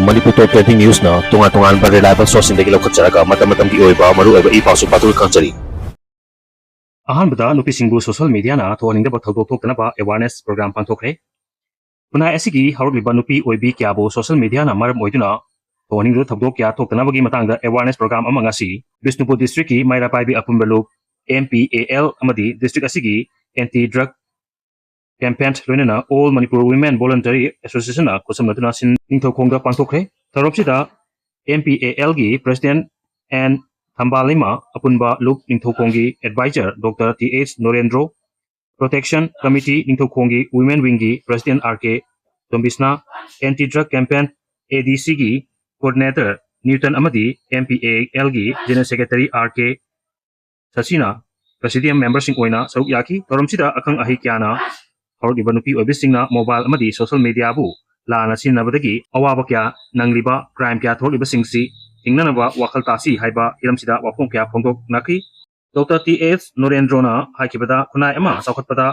Manipur Top Trending News na tunga-tungan ba reliable source hindi lawkatjaraga matam-matam gi oiba maru-oiba ipasu patul kangjari. Ahanbada Nupi singbu social media na thoaningda ba thawdok-thokdana ba awareness program pangthokre. Punai asigi harugliba Nupi oibi kyabu social media na maram oiduna thoaningda thawdok kya thokdana bagi matangda awareness program ama ngasi Bishnupur district ki Mairapaibi Apunbalu MPAL amadi district asigi anti-drug campaign loinana All Manipur Women Voluntary Association na kusamnatuna sin ningthokongda pangthokre. Tharomsida MPAL gi President and Thambalima Apunba Loop Ningthokongi Advisor Dr. T.H. Norendro, Protection Committee Ningthokongi Women Wingi President R.K. Tombisna, Anti-Drug Campaign ADC gi Coordinator Newton Amadi, MPAL gi General Secretary R.K. Sasina, Presidium Member Sing Oina Saruk Yaki, Tharomsida Akang Ahikyana, Harugiba Nupi oibising na mobile amadi social media bu lana sinabadagi awaba kya nangliba crime kya tholiba singsi hingnanaba wakal tasi haiba hiramsida wapong kya phongdok naki Dr. T.S. Norendrona haikibada kunai ama saukhatpada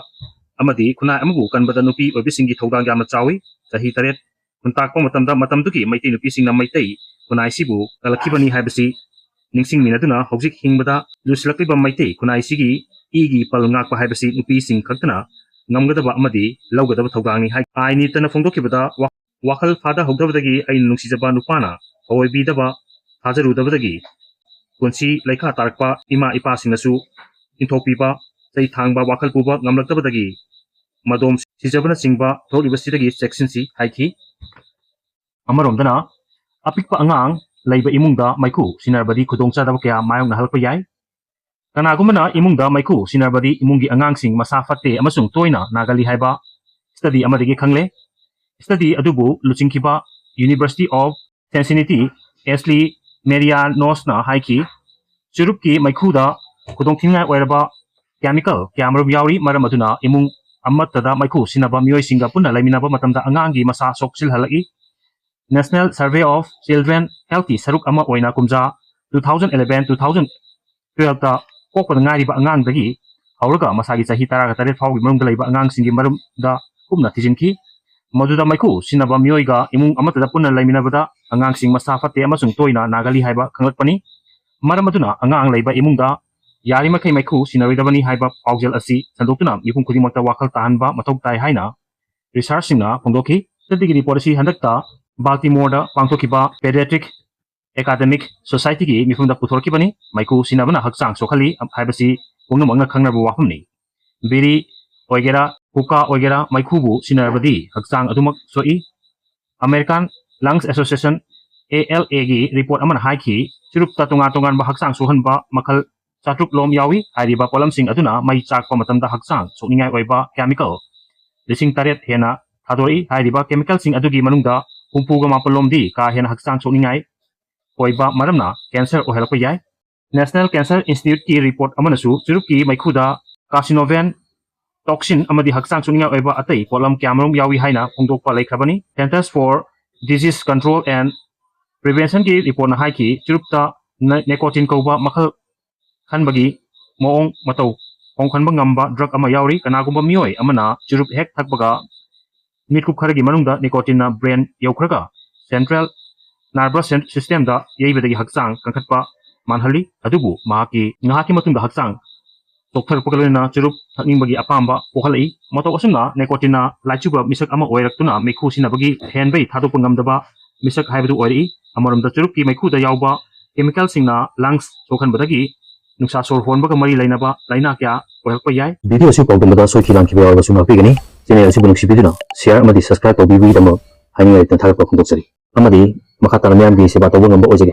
amadi kunai amabu kanbada Nupi oibising gi thogdang yamna chawi sahi taret kuntakpa matamda matamdugi maitei nupi singna maitei kunai sibu kalakibani haibasi ningsing minaduna hojik hingbada lusilakliba maitei kunai sigi igi palngakpa haibasi nupi sing khaktana ngamgadaba amadi lawgadaba thogdangni hai aini tana phongdokibada wakal phada hogdabadagi ai nungsijaba nupana oibidaba hajarudabadagi kunsi laikha tarakpa ima ipa singnasu inthopiba cheitheng wakal puba ngamlaktabadagi madom sijabana singba tholibasidagi sectionsi haiki amaromdana apikpa angang laiba imungda maiku sinarbadi khudongchadaba kya mayong nahalpa yai Kanagumana imungda maiku sinarbadi imungi angangsing masa fatte amasung toina nagali haiba study amadigi khangle study adubu luchingkiba University of Cincinnati Ashley Marianos na haiki Churupki maikuda khudongthingai oiraba chemical kyamarum yauri maram aduna imung amatada maiku sinaba mioi singa punna laiminaba matamda angangi masa soksil halai National Survey of Children Healthy saruk ama oina kumja 2011-2012 ta kokpa ngariba angang dagi hauraga masagi chahi taraga taret fawgi marungda laiba angang singi marum da kumna tijinki maduda maiku sinaba mioiga imung amatada punna laiminabada angang sing masa fatte amasung toina nagali haiba khanglakpani maram aduna angang laiba imungda yari makai maiku sinaroidabani haiba paujel asi sandoktuna mipum khudimakta wakal tahanba mathok tai haina research singna phongdoki tadigi report asi handakta Baltimore da pangthokiba pediatric Academic Society ki mifumda puthorkibani maiku sinabana hakchang sokhali haibasi pungnomangna khangnabu wafamni biri oigera huka oigera maikubu sinarbadi hakchang adumak soi American Lungs Association ALA gi report amana haiki Churupta tungan ba hakchang sohanba makal chatruk lom yawi hariba polam sing aduna mai chakpa matamda hakchang sokningai oiba chemical lising taret hena thadoi hariba chemical sing adugi manungda humpuga mapalom di ka hena hakchang sokningai oiba maramna cancer ohelpa yai National Cancer Institute ki report amanasu Churupki maikuda carcinogen toxin amadi hakchang suninga oiba atai polam kyamarum yawi haina phongdokpa laikhabani Centers for Disease Control and Prevention ki report na haiki Churupta nicotine koba makhal khanbagi moong matau phongkhanba ngamba drug ama yauri kanagumba mioi amana Churup hek thakbaga mitkup kharagi manungda nicotine na brain yaukhraga Central Nervous System da yeibadagi hakchang kangkhatpa manhali adubu mahaki ngahaki matungda hakchang doktor pagalena Churup thakningbagi apamba pohalai mato asumna nicotine laichuba misak ama oiraktuna mekhu sinabagi henbei thadokpa ngamdaba misak haibadu oiri amaromda Churupki mekhuda yauba chemical singna lungs sokhanbadagi nungsa sor honbaga mari lainaba laina kya oirpa yai Video si pawdumada soikiram kiba awasung apigani channel si bunuk share amadi subscribe to bibi damo haingai tan tharpa phongdoksari amadi makhatana myam gi seba tawang amba ojege